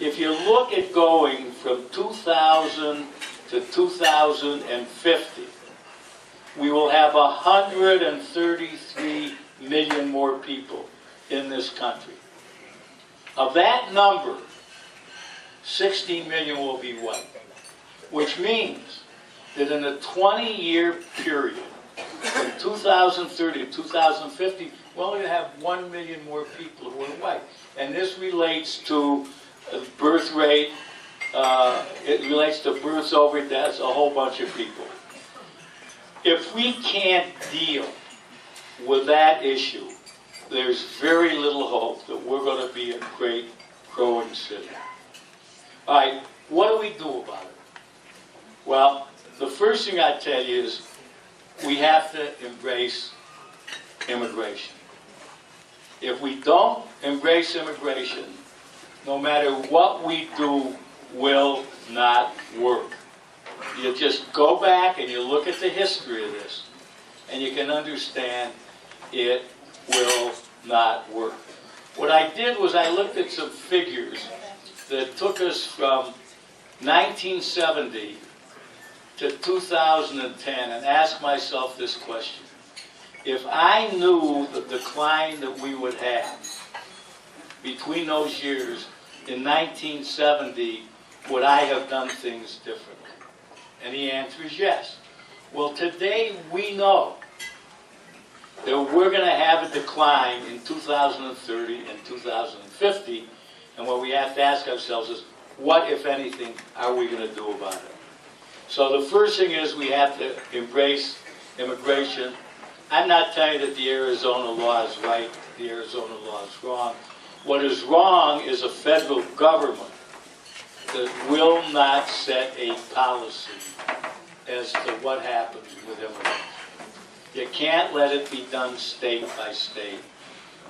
If you look at going from 2000 to 2050, we will have 133 million more people in this country. Of that number, 16 million will be white, which means that in a 20-year period, from 2030 to 2050, we're only going to have 1 million more people who are white. And this relates to birth rate, it relates to births over deaths, a whole bunch of people. If we can't deal with that issue, there's very little hope that we're going to be a great growing city. All right, what do we do about it? Well, the first thing I tell you is we have to embrace immigration. If we don't embrace immigration, no matter what we do, will not work. You just go back and you look at the history of this, and you can understand it will not work. What I did was I looked at some figures that took us from 1970 to 2010 and asked myself this question. If I knew the decline that we would have between those years in 1970, would I have done things differently? And the answer is yes. Well, today we know that we're going to have a decline in 2030 and 2050, and what we have to ask ourselves is, what, if anything, are we going to do about it? So the first thing is we have to embrace immigration. I'm not telling you that the Arizona law is right, the Arizona law is wrong. What is wrong is a federal government that will not set a policy as to what happens with immigrants. You can't let it be done state by state.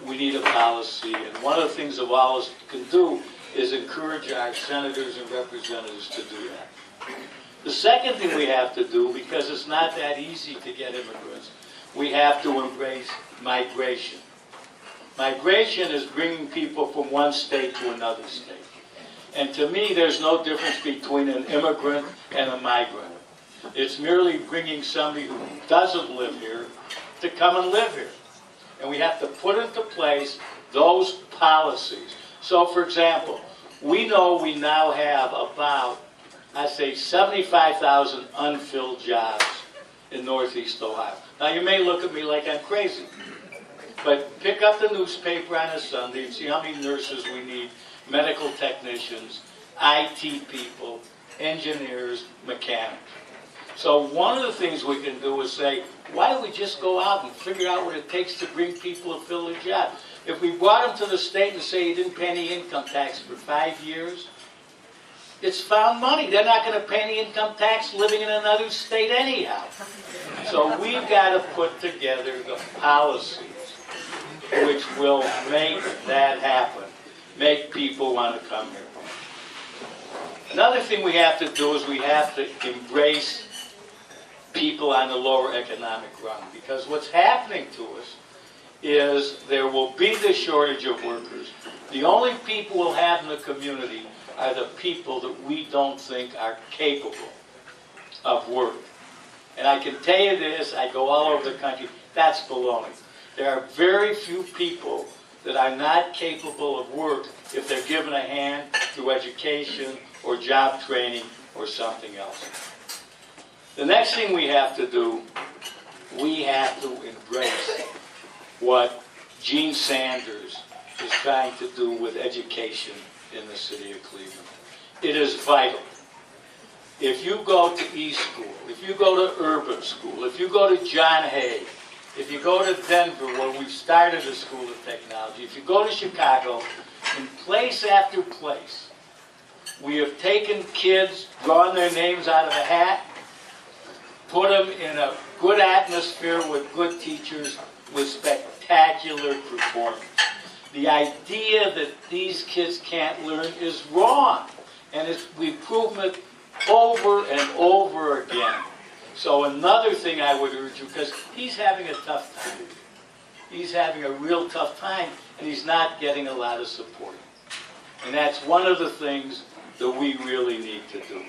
We need a policy, and one of the things that Wallace can do is encourage our senators and representatives to do that. The second thing we have to do, because it's not that easy to get immigrants, we have to embrace migration. Migration is bringing people from one state to another state. And to me, there's no difference between an immigrant and a migrant. It's merely bringing somebody who doesn't live here to come and live here. And we have to put into place those policies. So, for example, we know we now have about, I'd say, 75,000 unfilled jobs in Northeast Ohio. Now, you may look at me like I'm crazy, but pick up the newspaper on a Sunday and see how many nurses we need, medical technicians, IT people, engineers, mechanics. So one of the things we can do is say, why don't we just go out and figure out what it takes to bring people to fill their job? If we brought them to the state and say you didn't pay any income tax for 5 years, it's found money. They're not going to pay any income tax living in another state anyhow. So we've got to put together the policies which will make that happen, make people want to come here. Another thing we have to do is we have to embrace people on the lower economic rung, because what's happening to us is there will be the shortage of workers. The only people we'll have in the community are the people that we don't think are capable of work. And I can tell you this, I go all over the country, that's baloney. There are very few people that are not capable of work if they're given a hand through education or job training or something else. The next thing we have to do, we have to embrace what Gene Sanders is trying to do with education in the city of Cleveland. It is vital. If you go to East School, if you go to Urban School, if you go to John Hay, if you go to Denver, where we've started a school of technology, if you go to Chicago, in place after place, we have taken kids, drawn their names out of a hat, put them in a good atmosphere with good teachers, with spectacular performance. The idea that these kids can't learn is wrong, and we've proven it over and over again. So another thing I would urge you, because he's having a tough time. He's having a real tough time, and he's not getting a lot of support. And that's one of the things that we really need to do.